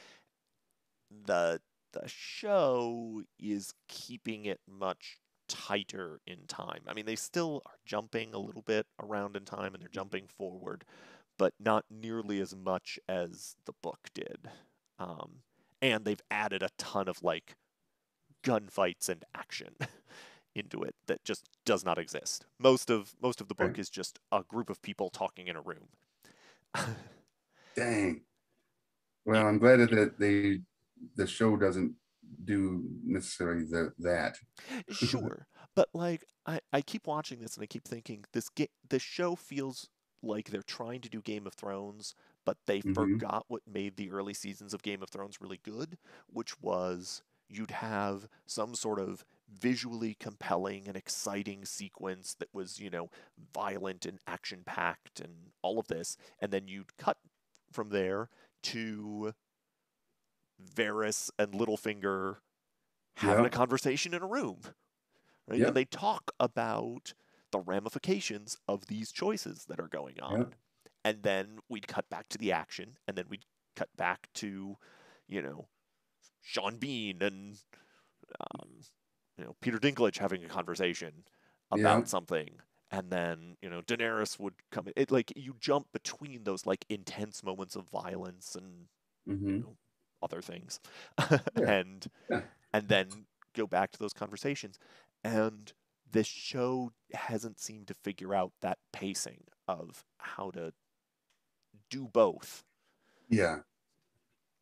The the show is keeping it much tighter in time. I mean, they still are jumping a little bit around in time and they're jumping forward, but not nearly as much as the book did. Um, and they've added a ton of like gunfights and action into it that just does not exist. Most of the Right. book is just a group of people talking in a room. Dang. Well, it, I'm glad that the show doesn't do necessarily that. Sure, but like I keep watching this and I keep thinking this show feels like they're trying to do Game of Thrones, but they Hmm. forgot what made the early seasons of Game of Thrones really good, which was you'd have some sort of visually compelling and exciting sequence that was, violent and action packed and all of this, and then you'd cut from there to Varys and Littlefinger having a Yep. conversation in a room, right? And Yep. they talk about the ramifications of these choices that are going on. Yep. And then we'd cut back to the action, and then we'd cut back to, you know, Sean Bean and um, Peter Dinklage having a conversation about Yep. something, and then Daenerys would come. It like you jump between those like intense moments of violence and you Hmm. know other things, Yeah. and Yeah. and then go back to those conversations. And this show hasn't seemed to figure out that pacing of how to do both. Yeah.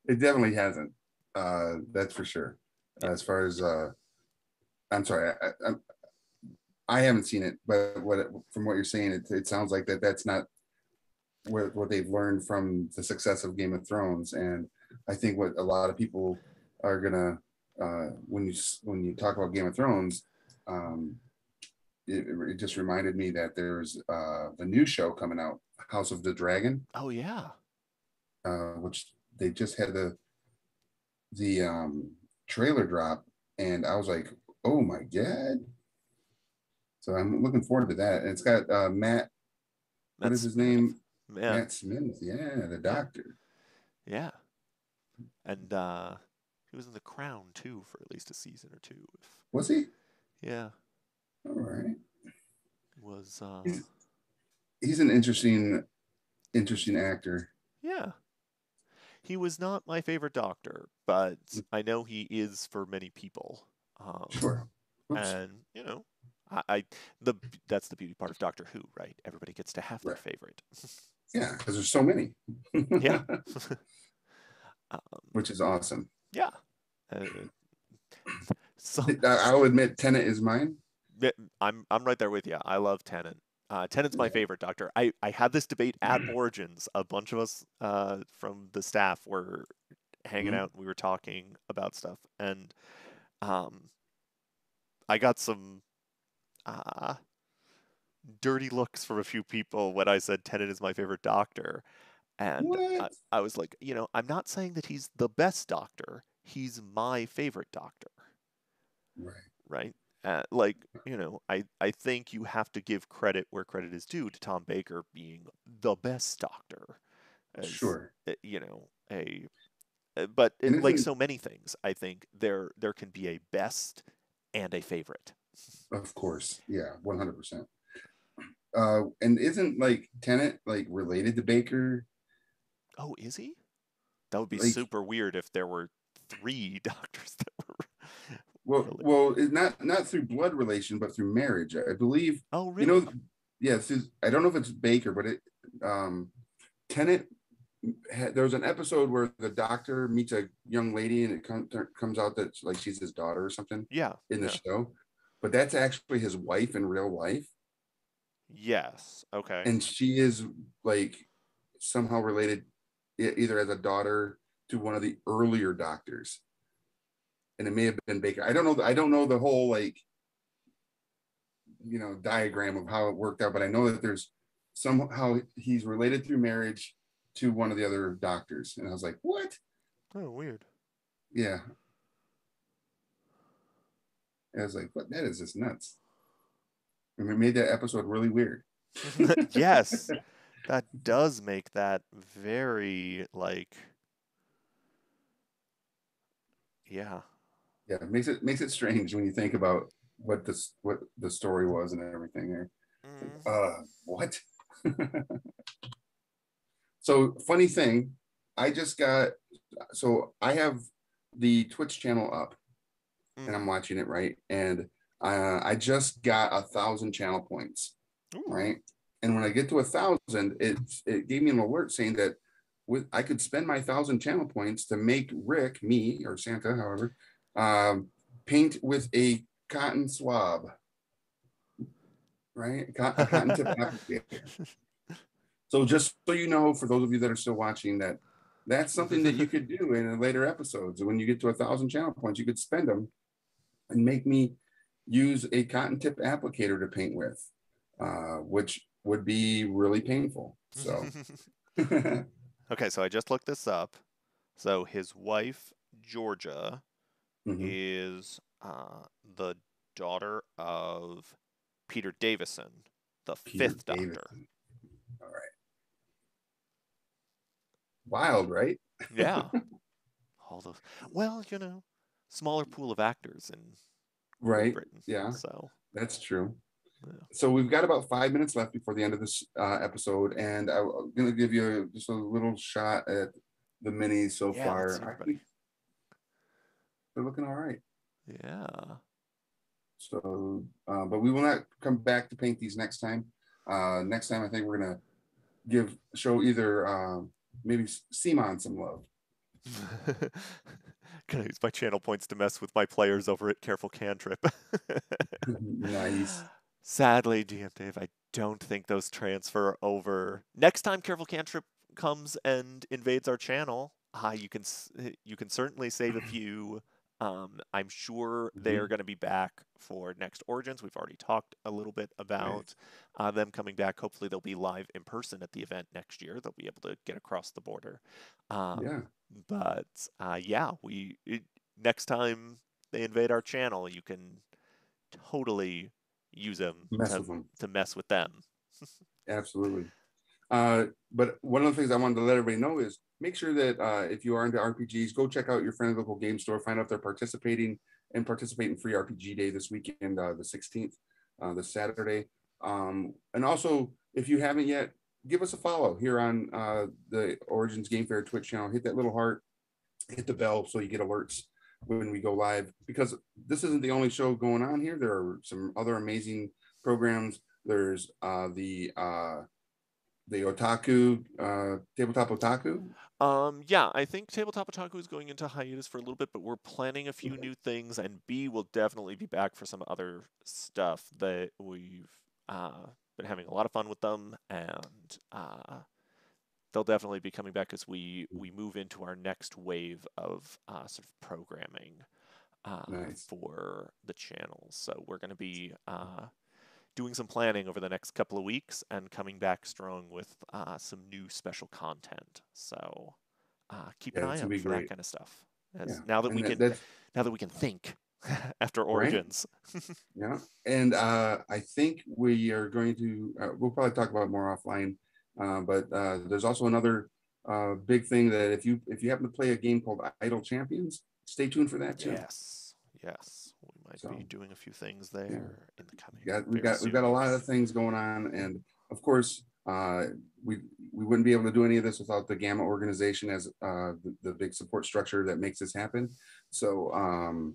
It definitely hasn't. That's for sure. Yeah. As far as I'm sorry, I haven't seen it, but from what you're saying, it sounds like that's not what they've learned from the success of Game of Thrones. And I think what a lot of people are gonna when you talk about Game of Thrones, um, it just reminded me that there's the new show coming out, House of the Dragon, Oh yeah. which they just had the trailer drop, and I was like, oh my god! So I'm looking forward to that. And it's got Matt. What Matt is his Smith. name? Yeah. Matt Smith. Yeah, the Yeah. doctor. Yeah. And he was in The Crown too for at least a season or two. If Was he? yeah, All right. was He's an interesting actor. yeah. He was not my favorite Doctor, but I know he is for many people. Um, Sure. Oops. and I the that's the beauty part of Doctor Who, right? Everybody gets to have their Right. favorite. Yeah, because there's so many, Yeah. um, which is awesome. yeah. Uh, so, I'll admit, Tenet is mine. I'm right there with you. I love Tennant. Tennant's my Yeah. favorite Doctor. I had this debate at Origins. A bunch of us from the staff were hanging Mhm. out and we were talking about stuff, and um, I got some uh, dirty looks from a few people when I said Tennant is my favorite Doctor, and What? I was like, I'm not saying that he's the best Doctor. He's my favorite Doctor, Right. right? I think you have to give credit where credit is due to Tom Baker being the best Doctor, as Sure. a but And like isn't so many things, I think there can be a best and a favorite. of course, yeah, 100%. And isn't like Tenet like related to Baker? Oh, is he? That would be Like, super weird if there were three doctors that were really. it's not through blood relation, but through marriage, I believe. Oh, You really? know, yeah. I don't know if it's Baker, but um, Tenet. There was an episode where the doctor meets a young lady, and comes out that like she's his daughter or something Yeah, in the yeah. show, but that's actually his wife in real life, Yes. Okay. and she is like somehow related, either as a daughter to one of the earlier doctors, and it may have been Baker. I don't know. I don't know the whole like diagram of how it worked out, but I know that there's somehow he's related through marriage to one of the other doctors, and I was like, what? Oh, weird. Yeah, and I was like, what? That is just nuts. And it made that episode really weird. Yes, that does make that very like, yeah. Yeah, it makes it strange when you think about what the story was and everything there. Mm. What? So funny thing, I just got so I have the Twitch channel up and I'm Mm-hmm. watching it, right, and I just got 1,000 channel points, Ooh. right, and when I get to 1,000, it gave me an alert saying that I could spend my 1,000 channel points to make Rick, me or Santa, however, um, paint with a cotton swab, right, a cotton tip applicator. So just so you know, for those of you that are still watching, that's something that you could do in later episodes. When you get to 1,000 channel points, you could spend them and make me use a cotton tip applicator to paint with, which would be really painful. So, Okay, so I just looked this up. So his wife, Georgia, mhm. is the daughter of Peter Davison, the Peter fifth Doctor. Davidson. All right. Wild, right? Yeah. All those. Well, smaller pool of actors in Great Right. Britain. Yeah, So, that's true. So we've got about 5 minutes left before the end of this episode, and I'm going to give you just a little shot at the minis so Yeah, let's far. see I everybody. think they're looking all right. Yeah. So, but we will not come back to paint these next time. Next time, I think we're going to show either maybe Simon some love. Gonna use my channel points to mess with my players over at Careful Cantrip. Nice. Sadly, GM Dave, I don't think those transfer over. Next time Careful Cantrip comes and invades our channel, you can certainly save a few. I'm sure they're going to be back for next Origins. We've already talked a little bit about them coming back. Hopefully, they'll be live in person at the event next year. They'll be able to get across the border. Yeah. But yeah, next time they invade our channel, you can totally use them Mess with them. to mess with them. Absolutely. But one of the things I wanted to let everybody know is make sure that if you are into RPGs, go check out your friendly local game store, find out if they're participating in Free RPG Day this weekend, the 16th, this Saturday. And also, if you haven't yet, give us a follow here on the Origins Game Fair Twitch channel. Hit that little heart, hit the bell so you get alerts when we go live, because this isn't the only show going on here. There are some other amazing programs. There's the Otaku, Tabletop Otaku. Yeah, I think Tabletop Otaku is going into hiatus for a little bit, but we're planning a few new things, and B will definitely be back for some other stuff that we've been having a lot of fun with them, and they'll definitely be coming back as we move into our next wave of sort of programming Nice. for the channel. So we're going to be doing some planning over the next couple of weeks and coming back strong with some new special content. So keep an eye out for that kind of stuff. Now that we can think after Origins. Right? Yeah, and I think we are going to. We'll probably talk about more offline. But there's also another big thing that if you happen to play a game called Idle Champions, stay tuned for that too. Yes, we might be doing a few things there in the coming. We've got a lot of things going on, and of course, we wouldn't be able to do any of this without the Gamma organization as the big support structure that makes this happen. So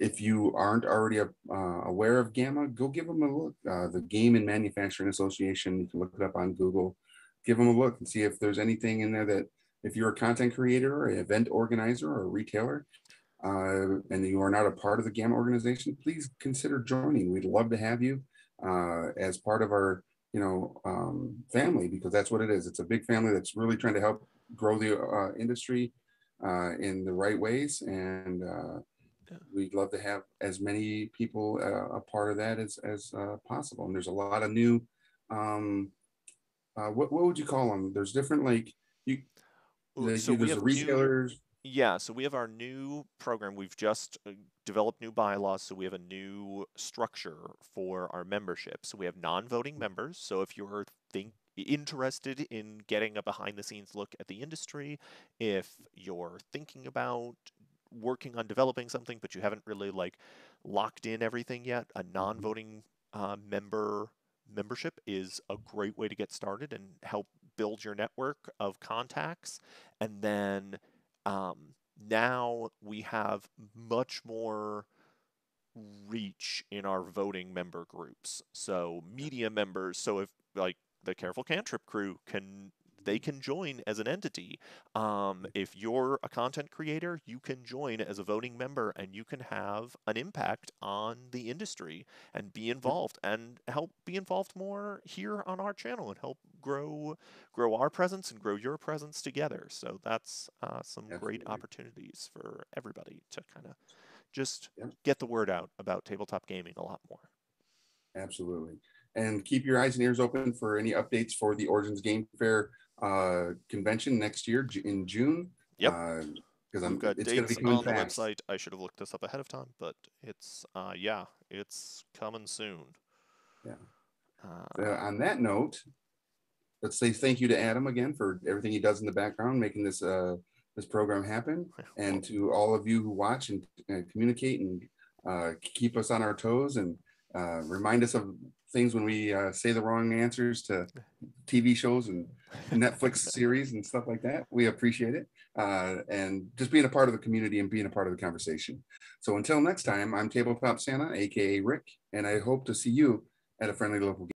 if you aren't already aware of Gamma, go give them a look. The Game and Manufacturing Association, you can look it up on Google. Give them a look and see if there's anything in there that, if you're a content creator or an event organizer or a retailer, and you are not a part of the Gamma organization, please consider joining. We'd love to have you as part of our, family, because that's what it is. It's a big family that's really trying to help grow the industry in the right ways, and we'd love to have as many people a part of that as possible. And there's a lot of new, what would you call them? There's different, like, there's the retailers. So we have our new program. We've just developed new bylaws, so we have a new structure for our membership. So we have non-voting members. So if you're interested in getting a behind-the-scenes look at the industry, if you're thinking about working on developing something, but you haven't really locked in everything yet, a non-voting membership is a great way to get started and help build your network of contacts. And then now we have much more reach in our voting member groups. So media members, so if the Careful Cantrip crew can join as an entity. If you're a content creator, you can join as a voting member and you can have an impact on the industry and be involved and help be involved more here on our channel and help grow our presence and grow your presence together. So that's some great opportunities for everybody to kind of just get the word out about tabletop gaming a lot more. Absolutely. And keep your eyes and ears open for any updates for the Origins Game Fair convention next year in June. Yep. Because we've got dates on the website. I should have looked this up ahead of time, but it's it's coming soon. Yeah. On that note, let's say thank you to Adam again for everything he does in the background, making this this program happen, and to all of you who watch and communicate and keep us on our toes and Remind us of things when we say the wrong answers to TV shows and Netflix series and stuff like that. We appreciate it. And just being a part of the community and being a part of the conversation. So until next time, I'm Tabletop Santa, AKA Rick, and I hope to see you at a friendly local game.